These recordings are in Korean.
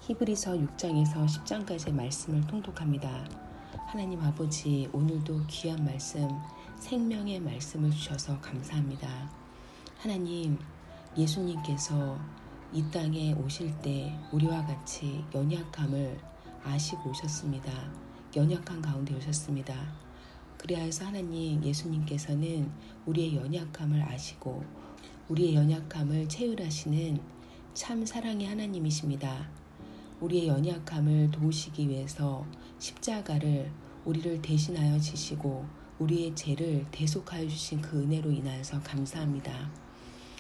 히브리서 6장에서 10장까지의 말씀을 통독합니다. 하나님 아버지, 오늘도 귀한 말씀, 생명의 말씀을 주셔서 감사합니다. 하나님, 예수님께서 이 땅에 오실 때 우리와 같이 연약함을 아시고 오셨습니다. 연약한 가운데 오셨습니다. 그리하여서 하나님, 예수님께서는 우리의 연약함을 아시고 우리의 연약함을 채울하시는 참 사랑의 하나님이십니다. 우리의 연약함을 도우시기 위해서 십자가를 우리를 대신하여 지시고 우리의 죄를 대속하여 주신 그 은혜로 인하여서 감사합니다.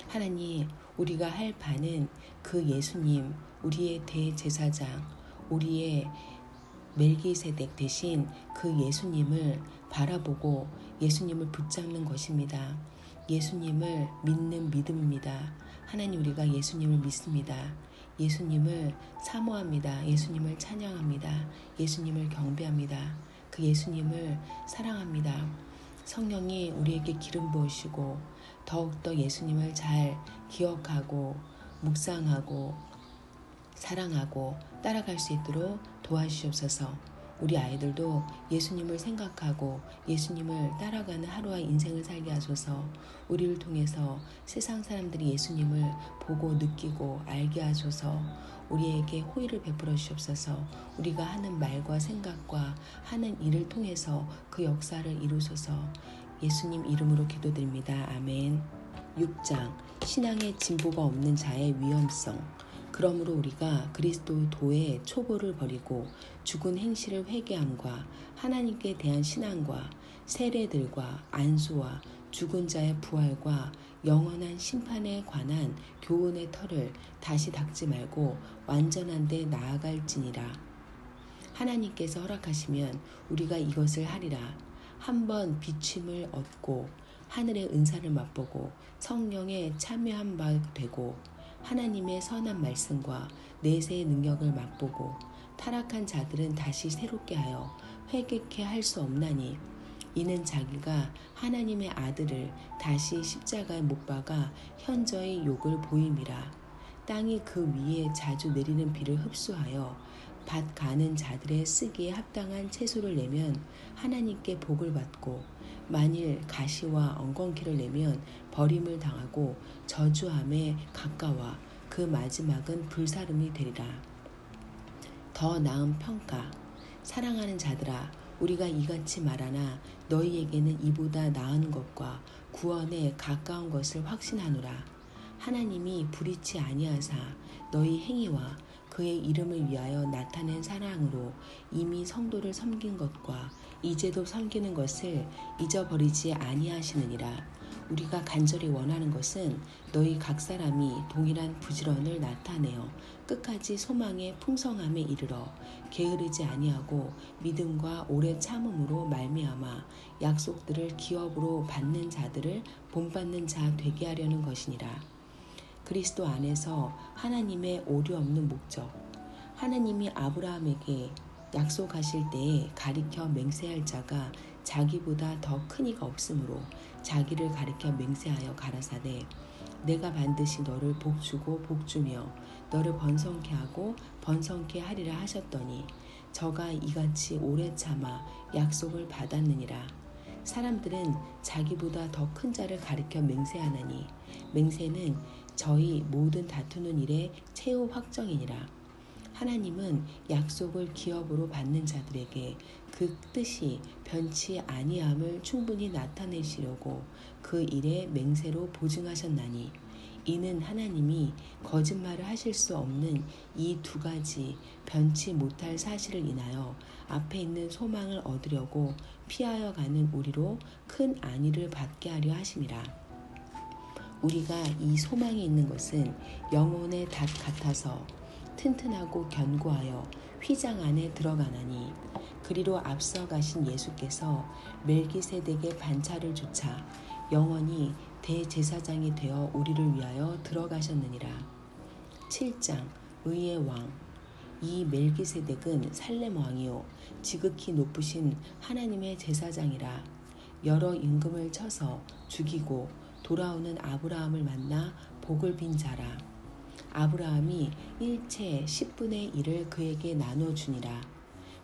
하나님, 우리가 할 바는 그 예수님, 우리의 대제사장, 우리의 멜기세덱 대신 그 예수님을 바라보고 예수님을 붙잡는 것입니다. 예수님을 믿는 믿음입니다. 하나님, 우리가 예수님을 믿습니다. 예수님을 사모합니다. 예수님을 찬양합니다. 예수님을 경배합니다. 그 예수님을 사랑합니다. 성령이 우리에게 기름 부으시고 더욱더 예수님을 잘 기억하고 묵상하고 사랑하고 따라갈 수 있도록 도와주시옵소서. 우리 아이들도 예수님을 생각하고 예수님을 따라가는 하루와 인생을 살게 하소서. 우리를 통해서 세상 사람들이 예수님을 보고 느끼고 알게 하소서. 우리에게 호의를 베풀어 주시옵소서. 우리가 하는 말과 생각과 하는 일을 통해서 그 역사를 이루소서. 예수님 이름으로 기도드립니다. 아멘. 6장 신앙의 진보가 없는 자의 위험성. 그러므로 우리가 그리스도의 초보를 버리고 죽은 행실을 회개함과 하나님께 대한 신앙과 세례들과 안수와 죽은 자의 부활과 영원한 심판에 관한 교훈의 털을 다시 닦지 말고 완전한 데 나아갈지니라. 하나님께서 허락하시면 우리가 이것을 하리라. 한번 비침을 얻고 하늘의 은사를 맛보고 성령에 참여한 바 되고 하나님의 선한 말씀과 내세의 능력을 맛보고 타락한 자들은 다시 새롭게 하여 회개케 할 수 없나니 이는 자기가 하나님의 아들을 다시 십자가에 못 박아 현저히 욕을 보임이라. 땅이 그 위에 자주 내리는 비를 흡수하여 밭 가는 자들의 쓰기에 합당한 채소를 내면 하나님께 복을 받고 만일 가시와 엉겅퀴를 내면 버림을 당하고 저주함에 가까워 그 마지막은 불사름이 되리라. 더 나은 평가. 사랑하는 자들아, 우리가 이같이 말하나 너희에게는 이보다 나은 것과 구원에 가까운 것을 확신하노라. 하나님이 불의치 아니하사 너희 행위와 그의 이름을 위하여 나타낸 사랑으로 이미 성도를 섬긴 것과 이제도 섬기는 것을 잊어버리지 아니하시느니라. 우리가 간절히 원하는 것은 너희 각 사람이 동일한 부지런을 나타내어 끝까지 소망의 풍성함에 이르러 게으르지 아니하고 믿음과 오래 참음으로 말미암아 약속들을 기업으로 받는 자들을 본받는 자 되게 하려는 것이니라. 그리스도 안에서 하나님의 오류 없는 목적. 하나님이 아브라함에게 약속하실 때에 가리켜 맹세할 자가 자기보다 더 큰 이가 없으므로 자기를 가리켜 맹세하여 가라사대 내가 반드시 너를 복주고 복주며 너를 번성케 하고 번성케 하리라 하셨더니 저가 이같이 오래 참아 약속을 받았느니라. 사람들은 자기보다 더 큰 자를 가리켜 맹세하나니 맹세는 저희 모든 다투는 일의 최후 확정이니라. 하나님은 약속을 기업으로 받는 자들에게 그 뜻이 변치 아니함을 충분히 나타내시려고 그 일에 맹세로 보증하셨나니 이는 하나님이 거짓말을 하실 수 없는 이 두 가지 변치 못할 사실을 인하여 앞에 있는 소망을 얻으려고 피하여 가는 우리로 큰 안위를 받게 하려 하심이라. 우리가 이 소망에 있는 것은 영혼의 닷 같아서 튼튼하고 견고하여 휘장 안에 들어가나니 그리로 앞서 가신 예수께서 멜기세덱의 반차를 조차 영원히 대제사장이 되어 우리를 위하여 들어가셨느니라. 7장 의의 왕. 이 멜기세덱은 살렘 왕이요 지극히 높으신 하나님의 제사장이라. 여러 임금을 쳐서 죽이고 돌아오는 아브라함을 만나 복을 빈 자라. 아브라함이 일체 10분의 1을 그에게 나눠주니라.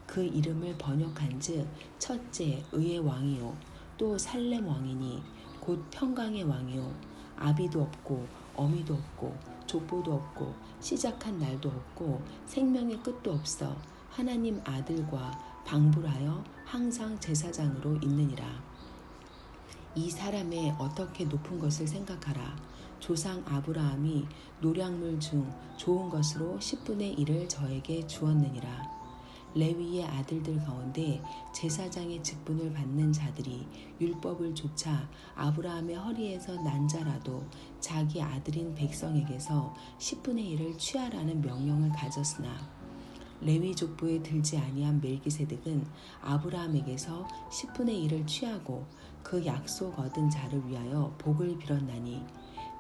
그 이름을 번역한즉 첫째 의의 왕이요 또 살렘 왕이니 곧 평강의 왕이요 아비도 없고 어미도 없고 족보도 없고 시작한 날도 없고 생명의 끝도 없어 하나님 아들과 방불하여 항상 제사장으로 있느니라. 이 사람의 어떻게 높은 것을 생각하라. 조상 아브라함이 노량물 중 좋은 것으로 10분의 1을 저에게 주었느니라. 레위의 아들들 가운데 제사장의 직분을 받는 자들이 율법을 좇아 아브라함의 허리에서 난 자라도 자기 아들인 백성에게서 10분의 1을 취하라는 명령을 가졌으나 레위 족보에 들지 아니한 멜기세덱은 아브라함에게서 10분의 1을 취하고 그 약속 얻은 자를 위하여 복을 빌었나니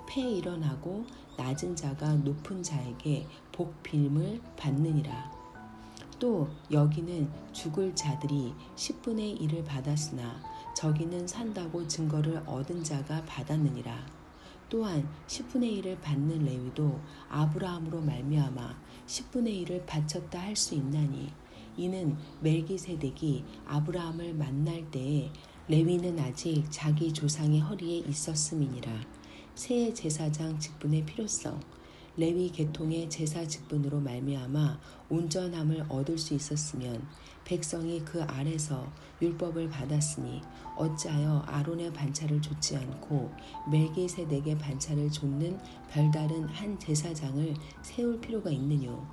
폐일원하고 낮은 자가 높은 자에게 복 빌음을 받느니라. 또 여기는 죽을 자들이 10분의 1을 받았으나 저기는 산다고 증거를 얻은 자가 받았느니라. 또한 10분의 1을 받는 레위도 아브라함으로 말미암아 10분의 1을 바쳤다 할 수 있나니 이는 멜기세덱이 아브라함을 만날 때에 레위는 아직 자기 조상의 허리에 있었음이니라. 새 제사장 직분의 필요성. 레위 계통의 제사 직분으로 말미암아 온전함을 얻을 수 있었으면 백성이 그 아래서 율법을 받았으니 어찌하여 아론의 반차를 좇지 않고 멜기세덱의 반차를 좇는 별다른 한 제사장을 세울 필요가 있느뇨.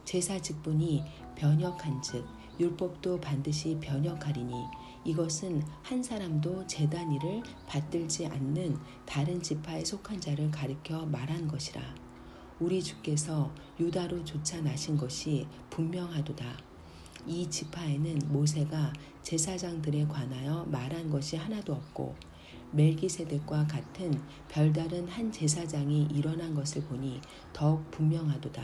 제사 직분이 변역한즉 율법도 반드시 변역하리니 이것은 한 사람도 제단 일을 받들지 않는 다른 지파에 속한 자를 가리켜 말한 것이라. 우리 주께서 유다로 쫓아나신 것이 분명하도다. 이 지파에는 모세가 제사장들에 관하여 말한 것이 하나도 없고 멜기세덱과 같은 별다른 한 제사장이 일어난 것을 보니 더욱 분명하도다.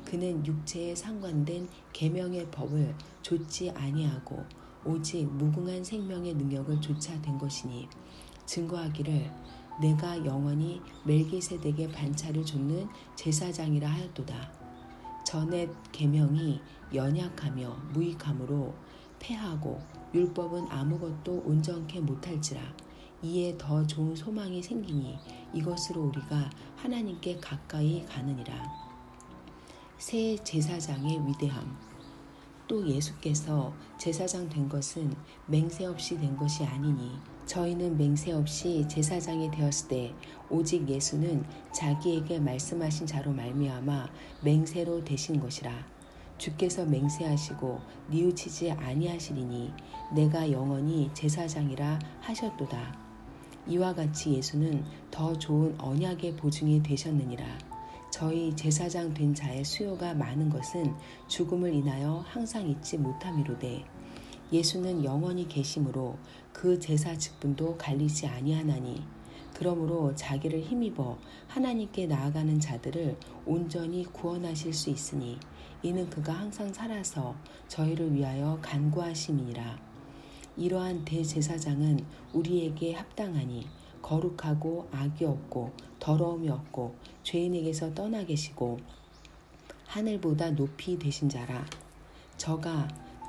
그는 육체에 상관된 계명의 법을 좇지 아니하고 오직 무궁한 생명의 능력을 좇아 된 것이니 증거하기를 내가 영원히 멜기세덱의 반차를 좇는 제사장이라 하였도다. 전에 계명이 연약하며 무익함으로 패하고 율법은 아무것도 온전케 못할지라. 이에 더 좋은 소망이 생기니 이것으로 우리가 하나님께 가까이 가느니라. 새 제사장의 위대함. 또 예수께서 제사장 된 것은 맹세 없이 된 것이 아니니 저희는 맹세 없이 제사장이 되었을 때 오직 예수는 자기에게 말씀하신 자로 말미암아 맹세로 되신 것이라. 주께서 맹세하시고 뉘우치지 아니하시리니 내가 영원히 제사장이라 하셨도다. 이와 같이 예수는 더 좋은 언약의 보증이 되셨느니라. 저희 제사장 된 자의 수요가 많은 것은 죽음을 인하여 항상 잊지 못함이로되 예수는 영원히 계심으로 그 제사 직분도 갈리지 아니하나니 그러므로 자기를 힘입어 하나님께 나아가는 자들을 온전히 구원하실 수 있으니 이는 그가 항상 살아서 저희를 위하여 간구하심이니라. 이러한 대제사장은 우리에게 합당하니 거룩하고 악이 없고 더러움이 없고 죄인에게서 떠나 계시고 하늘보다 높이 되신 자라.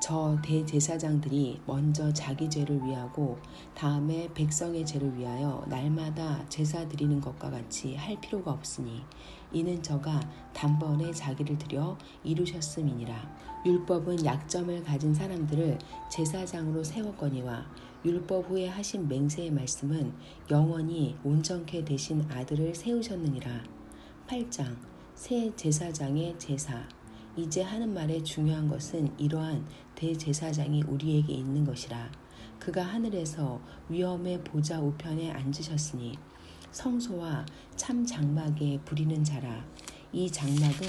저 대제사장들이 먼저 자기 죄를 위하고 다음에 백성의 죄를 위하여 날마다 제사 드리는 것과 같이 할 필요가 없으니 이는 저가 단번에 자기를 드려 이루셨음이니라. 율법은 약점을 가진 사람들을 제사장으로 세웠거니와 율법 후에 하신 맹세의 말씀은 영원히 온전케 되신 아들을 세우셨느니라. 8장 새 제사장의 제사. 이제 하는 말의 중요한 것은 이러한 대제사장이 우리에게 있는 것이라. 그가 하늘에서 위엄의 보좌 우편에 앉으셨으니 성소와 참 장막에 부리는 자라. 이 장막은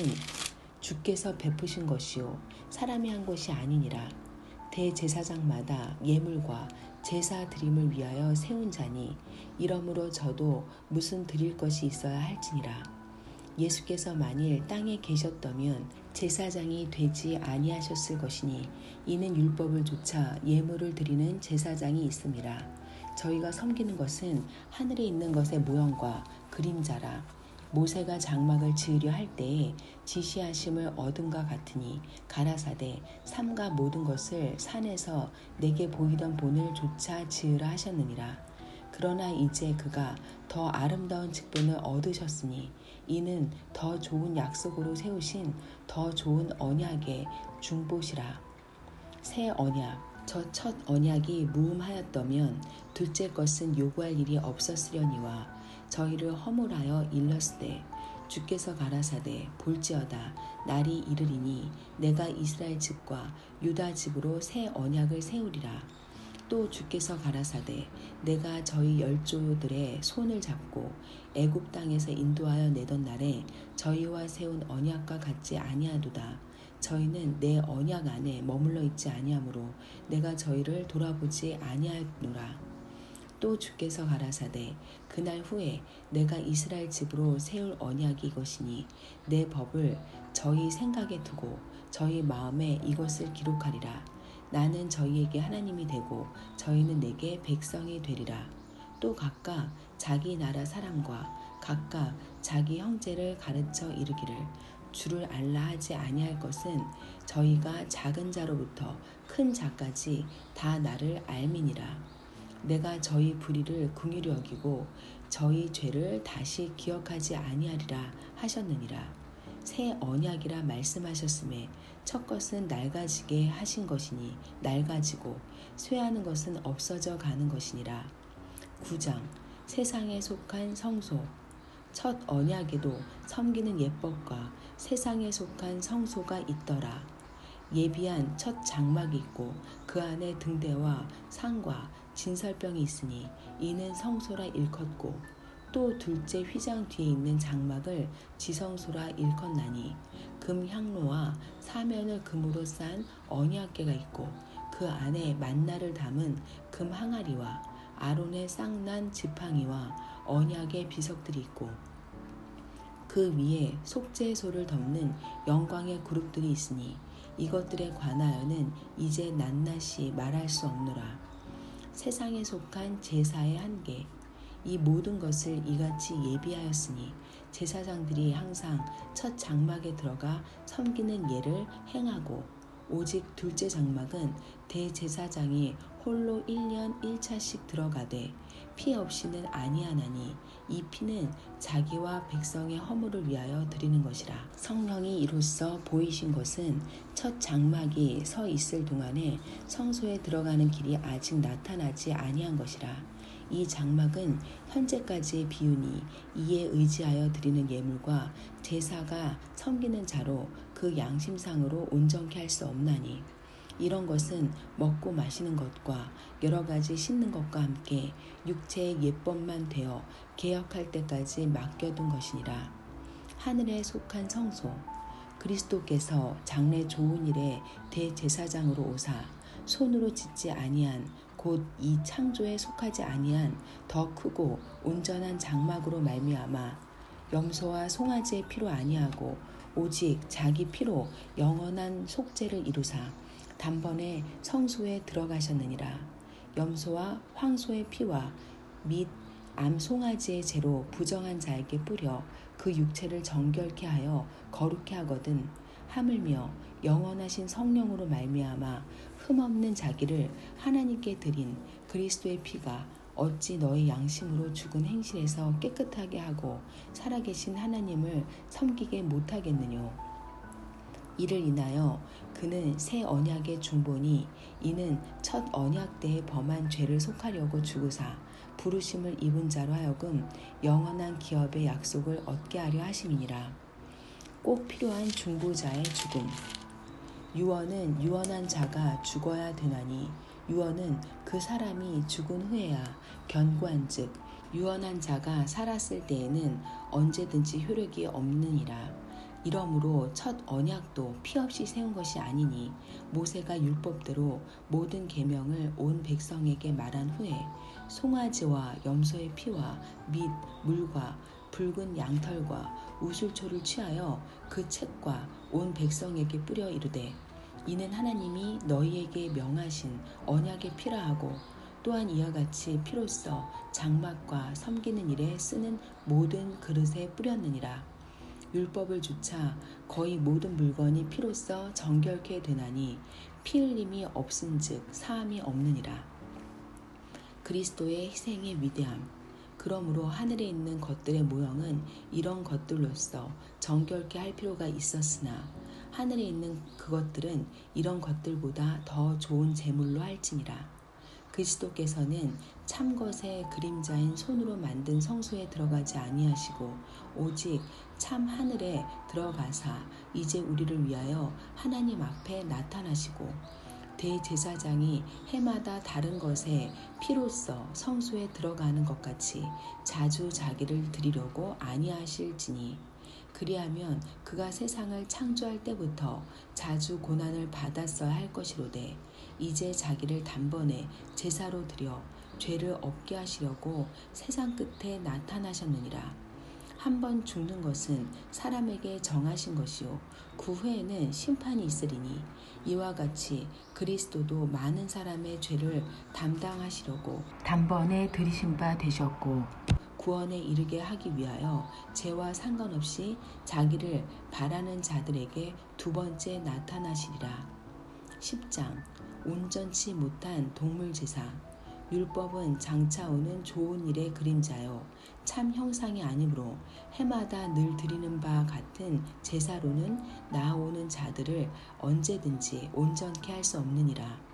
주께서 베푸신 것이요 사람이 한 것이 아니니라. 대제사장마다 예물과 제사 드림을 위하여 세운 자니 이러므로 저도 무슨 드릴 것이 있어야 할지니라. 예수께서 만일 땅에 계셨다면 제사장이 되지 아니하셨을 것이니 이는 율법을 좇아 예물을 드리는 제사장이 있음이라. 저희가 섬기는 것은 하늘에 있는 것의 모형과 그림자라. 모세가 장막을 지으려 할 때에 지시하심을 얻은가 같으니 가라사대 삼가 모든 것을 산에서 내게 보이던 본을 조차 지으라 하셨느니라. 그러나 이제 그가 더 아름다운 직분을 얻으셨으니 이는 더 좋은 약속으로 세우신 더 좋은 언약의 중보시라. 새 언약. 저 첫 언약이 무음하였다면 둘째 것은 요구할 일이 없었으려니와 저희를 허물하여 일렀으되 주께서 가라사대 볼지어다 날이 이르리니 내가 이스라엘 집과 유다 집으로 새 언약을 세우리라. 또 주께서 가라사대 내가 저희 열조들의 손을 잡고 애굽 땅에서 인도하여 내던 날에 저희와 세운 언약과 같지 아니하도다. 저희는 내 언약 안에 머물러 있지 아니하므로 내가 저희를 돌아보지 아니하노라. 또 주께서 가라사대 그날 후에 내가 이스라엘 집으로 세울 언약이 이것이니 내 법을 저희 생각에 두고 저희 마음에 이것을 기록하리라. 나는 저희에게 하나님이 되고 저희는 내게 백성이 되리라. 또 각각 자기 나라 사람과 각각 자기 형제를 가르쳐 이르기를 주를 알라 하지 아니할 것은 저희가 작은 자로부터 큰 자까지 다 나를 알미니라. 내가 저희 불의를 긍휼히 여기고 저희 죄를 다시 기억하지 아니하리라 하셨느니라. 새 언약이라 말씀하셨음에 첫 것은 낡아지게 하신 것이니 낡아지고 쇠하는 것은 없어져 가는 것이니라. 9장 세상에 속한 성소. 첫 언약에도 섬기는 예법과 세상에 속한 성소가 있더라. 예비한 첫 장막이 있고 그 안에 등대와 상과 진설병이 있으니 이는 성소라 일컫고 또 둘째 휘장 뒤에 있는 장막을 지성소라 일컫나니 금 향로와 사면을 금으로 싼 언약궤가 있고 그 안에 만나를 담은 금 항아리와 아론의 쌍난 지팡이와 언약의 비석들이 있고 그 위에 속죄소를 덮는 영광의 그룹들이 있으니 이것들에 관하여는 이제 낱낱이 말할 수 없노라. 세상에 속한 제사의 한계. 이 모든 것을 이같이 예비하였으니 제사장들이 항상 첫 장막에 들어가 섬기는 예를 행하고 오직 둘째 장막은 대제사장이 홀로 1년 1차씩 들어가되 피 없이는 아니하나니 이 피는 자기와 백성의 허물을 위하여 드리는 것이라. 성령이 이로써 보이신 것은 첫 장막이 서 있을 동안에 성소에 들어가는 길이 아직 나타나지 아니한 것이라. 이 장막은 현재까지의 비유니 이에 의지하여 드리는 예물과 제사가 섬기는 자로 그 양심상으로 온전케 할 수 없나니 이런 것은 먹고 마시는 것과 여러 가지 씻는 것과 함께 육체의 예법만 되어 개혁할 때까지 맡겨둔 것이니라. 하늘에 속한 성소. 그리스도께서 장래 좋은 일에 대제사장으로 오사 손으로 짓지 아니한 곧 이 창조에 속하지 아니한 더 크고 온전한 장막으로 말미암아 염소와 송아지의 피로 아니하고 오직 자기 피로 영원한 속죄를 이루사 단번에 성소에 들어가셨느니라. 염소와 황소의 피와 및 암송아지의 죄로 부정한 자에게 뿌려 그 육체를 정결케 하여 거룩케 하거든 하물며 영원하신 성령으로 말미암아 흠없는 자기를 하나님께 드린 그리스도의 피가 어찌 너의 양심으로 죽은 행실에서 깨끗하게 하고 살아계신 하나님을 섬기게 못하겠느뇨. 이를 인하여 그는 새 언약의 중보니 이는 첫 언약 때에 범한 죄를 속하려고 죽으사 부르심을 입은 자로 하여금 영원한 기업의 약속을 얻게 하려 하심이니라. 꼭 필요한 중보자의 죽음. 유언은 유언한 자가 죽어야 되나니 유언은 그 사람이 죽은 후에야 견고한즉 유언한 자가 살았을 때에는 언제든지 효력이 없느니라. 이러므로 첫 언약도 피 없이 세운 것이 아니니 모세가 율법대로 모든 계명을 온 백성에게 말한 후에 송아지와 염소의 피와 및 물과 붉은 양털과 우슬초를 취하여 그 책과 온 백성에게 뿌려 이르되 이는 하나님이 너희에게 명하신 언약의 피라 하고 또한 이와 같이 피로써 장막과 섬기는 일에 쓰는 모든 그릇에 뿌렸느니라. 율법을 조차 거의 모든 물건이 피로써 정결케 되나니 피 흘림이 없은즉 사함이 없느니라. 그리스도의 희생의 위대함. 그러므로 하늘에 있는 것들의 모형은 이런 것들로서 정결케 할 필요가 있었으나 하늘에 있는 그것들은 이런 것들보다 더 좋은 제물로 할지니라. 그리스도께서는 참 것의 그림자인 손으로 만든 성소에 들어가지 아니하시고 오직 참 하늘에 들어가사 이제 우리를 위하여 하나님 앞에 나타나시고 대제사장이 해마다 다른 것에 피로써 성소에 들어가는 것 같이 자주 자기를 드리려고 아니하실지니 그리하면 그가 세상을 창조할 때부터 자주 고난을 받았어야 할 것이로되 이제 자기를 단번에 제사로 드려 죄를 없게 하시려고 세상 끝에 나타나셨느니라. 한 번 죽는 것은 사람에게 정하신 것이요 그 후에는 심판이 있으리니 이와 같이 그리스도도 많은 사람의 죄를 담당하시려고 단번에 들이신 바 되셨고 구원에 이르게 하기 위하여 죄와 상관없이 자기를 바라는 자들에게 두 번째 나타나시리라. 10장 온전치 못한 동물제사. 율법은 장차 오는 좋은 일의 그림자요 참 형상이 아니므로 해마다 늘 드리는 바 같은 제사로는 나아오는 자들을 언제든지 온전케 할 수 없느니라.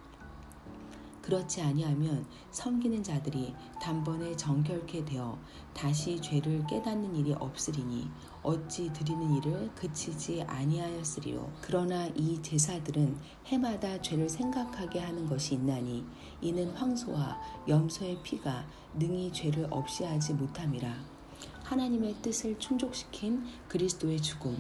그렇지 아니하면 섬기는 자들이 단번에 정결케 되어 다시 죄를 깨닫는 일이 없으리니 어찌 드리는 일을 그치지 아니하였으리요. 그러나 이 제사들은 해마다 죄를 생각하게 하는 것이 있나니 이는 황소와 염소의 피가 능히 죄를 없이 하지 못함이라. 하나님의 뜻을 충족시킨 그리스도의 죽음.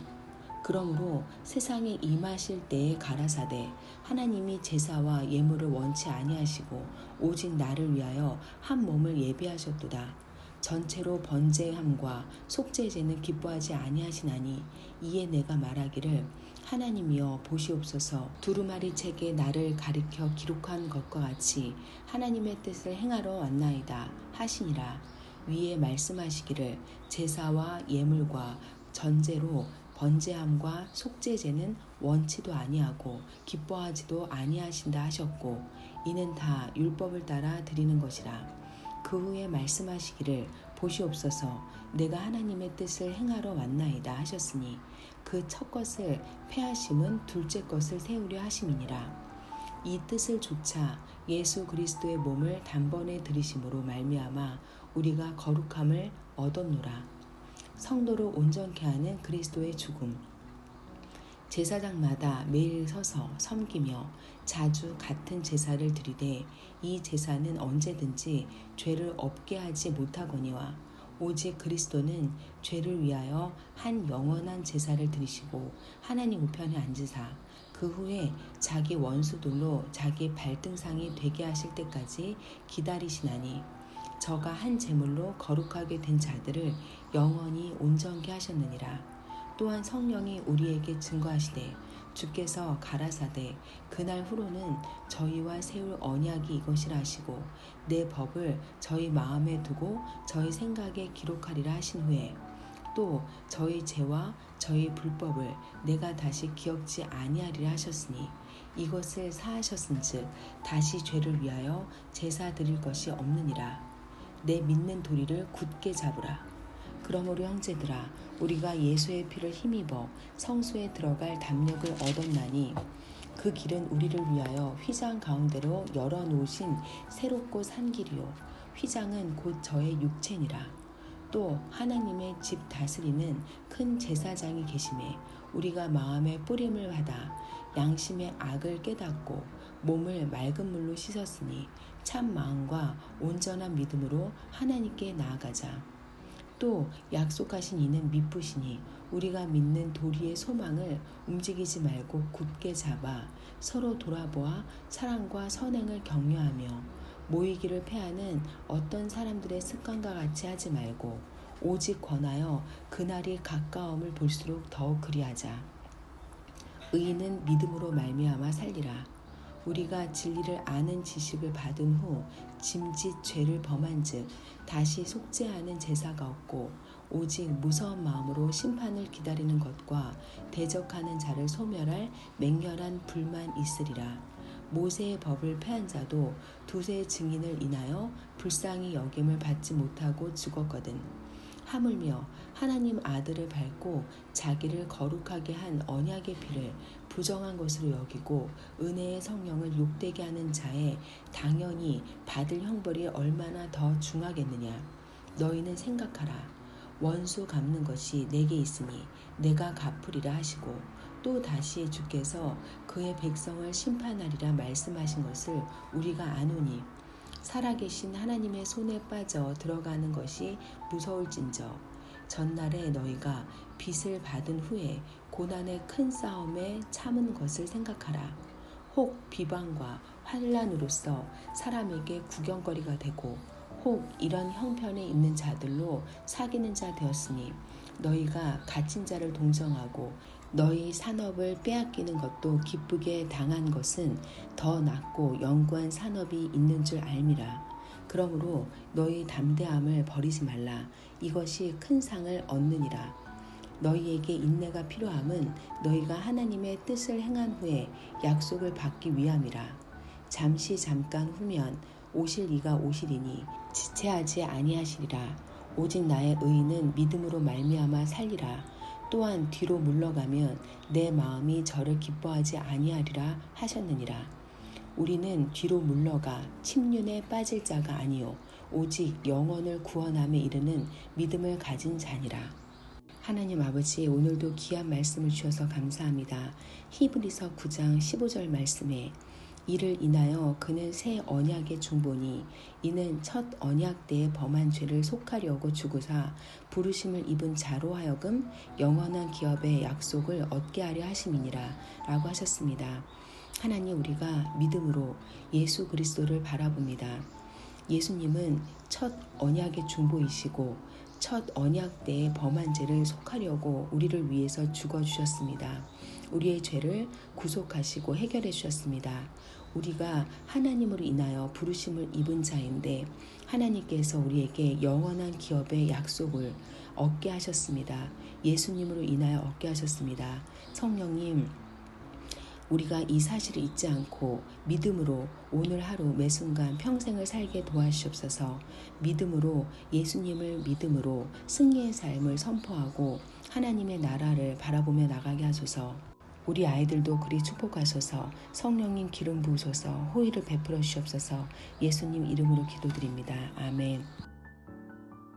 그러므로 세상에 임하실 때에 가라사대 하나님이 제사와 예물을 원치 아니하시고 오직 나를 위하여 한 몸을 예비하셨도다. 전체로 번제함과 속죄제는 기뻐하지 아니하시나니 이에 내가 말하기를 하나님이여 보시옵소서. 두루마리 책에 나를 가리켜 기록한 것과 같이 하나님의 뜻을 행하러 왔나이다 하시니라. 위에 말씀하시기를 제사와 예물과 전제로 번제함과 속죄제는 원치도 아니하고 기뻐하지도 아니하신다 하셨고 이는 다 율법을 따라 드리는 것이라. 그 후에 말씀하시기를 보시옵소서 내가 하나님의 뜻을 행하러 왔나이다 하셨으니 그 첫 것을 폐하심은 둘째 것을 세우려 하심이니라. 이 뜻을 조차 예수 그리스도의 몸을 단번에 들이심으로 말미암아 우리가 거룩함을 얻었노라. 성도를 온전케 하는 그리스도의 죽음. 제사장마다 매일 서서 섬기며 자주 같은 제사를 드리되 이 제사는 언제든지 죄를 없게 하지 못하거니와 오직 그리스도는 죄를 위하여 한 영원한 제사를 드리시고 하나님 우편에 앉으사 그 후에 자기 원수들로 자기 발등상이 되게 하실 때까지 기다리시나니 저가 한 제물로 거룩하게 된 자들을 영원히 온전케 하셨느니라. 또한 성령이 우리에게 증거하시되 주께서 가라사대 그날 후로는 저희와 세울 언약이 이것이라 하시고 내 법을 저희 마음에 두고 저희 생각에 기록하리라 하신 후에 또 저희 죄와 저희 불법을 내가 다시 기억지 아니하리라 하셨으니 이것을 사하셨은즉 다시 죄를 위하여 제사 드릴 것이 없느니라. 내 믿는 도리를 굳게 잡으라. 그러므로 형제들아 우리가 예수의 피를 힘입어 성소에 들어갈 담력을 얻었나니 그 길은 우리를 위하여 휘장 가운데로 열어놓으신 새롭고 산 길이요 휘장은 곧 저의 육체니라. 또 하나님의 집 다스리는 큰 제사장이 계심에 우리가 마음의 뿌림을 받아 양심의 악을 깨닫고 몸을 맑은 물로 씻었으니 참 마음과 온전한 믿음으로 하나님께 나아가자. 또 약속하신 이는 미쁘시니 우리가 믿는 도리의 소망을 움직이지 말고 굳게 잡아 서로 돌아보아 사랑과 선행을 격려하며 모이기를 패하는 어떤 사람들의 습관과 같이 하지 말고 오직 권하여 그날이 가까움을 볼수록 더욱 그리하자. 의인은 믿음으로 말미암아 살리라. 우리가 진리를 아는 지식을 받은 후 짐짓 죄를 범한즉 다시 속죄하는 제사가 없고 오직 무서운 마음으로 심판을 기다리는 것과 대적하는 자를 소멸할 맹렬한 불만 있으리라. 모세의 법을 폐한 자도 두세 증인을 인하여 불쌍히 여김을 받지 못하고 죽었거든. 하물며 하나님 아들을 밟고 자기를 거룩하게 한 언약의 피를 부정한 것으로 여기고 은혜의 성령을 욕되게 하는 자에 당연히 받을 형벌이 얼마나 더 중하겠느냐. 너희는 생각하라. 원수 갚는 것이 내게 있으니 내가 갚으리라 하시고 또 다시 주께서 그의 백성을 심판하리라 말씀하신 것을 우리가 아노니 살아계신 하나님의 손에 빠져 들어가는 것이 무서울진저 전날에 너희가 빚을 받은 후에 고난의 큰 싸움에 참은 것을 생각하라. 혹 비방과 환난으로서 사람에게 구경거리가 되고 혹 이런 형편에 있는 자들로 사귀는 자 되었으니 너희가 갇힌 자를 동정하고 너희 산업을 빼앗기는 것도 기쁘게 당한 것은 더 낫고 영구한 산업이 있는 줄 알미라. 그러므로 너희 담대함을 버리지 말라. 이것이 큰 상을 얻느니라. 너희에게 인내가 필요함은 너희가 하나님의 뜻을 행한 후에 약속을 받기 위함이라. 잠깐 후면 오실 이가 오시리니 지체하지 아니하시리라. 오직 나의 의인은 믿음으로 말미암아 살리라. 또한 뒤로 물러가면 내 마음이 저를 기뻐하지 아니하리라 하셨느니라. 우리는 뒤로 물러가 침륜에 빠질 자가 아니요 오직 영혼을 구원함에 이르는 믿음을 가진 자니라. 하나님 아버지, 오늘도 귀한 말씀을 주셔서 감사합니다. 히브리서 9장 15절 말씀에 이를 인하여 그는 새 언약의 중보니 이는 첫 언약 때에 범한 죄를 속하려고 주고사 부르심을 입은 자로 하여금 영원한 기업의 약속을 얻게 하려 하심이니라 라고 하셨습니다. 하나님, 우리가 믿음으로 예수 그리스도를 바라봅니다. 예수님은 첫 언약의 중보이시고 첫 언약 때에 범한 죄를 속하려고 우리를 위해서 죽어주셨습니다. 우리의 죄를 구속하시고 해결해 주셨습니다. 우리가 하나님으로 인하여 부르심을 입은 자인데 하나님께서 우리에게 영원한 기업의 약속을 얻게 하셨습니다. 예수님으로 인하여 얻게 하셨습니다. 성령님, 우리가 이 사실을 잊지 않고 믿음으로 오늘 하루 매 순간 평생을 살게 도와주시옵소서. 믿음으로 예수님을 믿음으로 승리의 삶을 선포하고 하나님의 나라를 바라보며 나가게 하소서. 우리 아이들도 그리 축복하소서. 성령님 기름 부으소서. 호의를 베풀어 주시옵소서. 예수님 이름으로 기도드립니다. 아멘.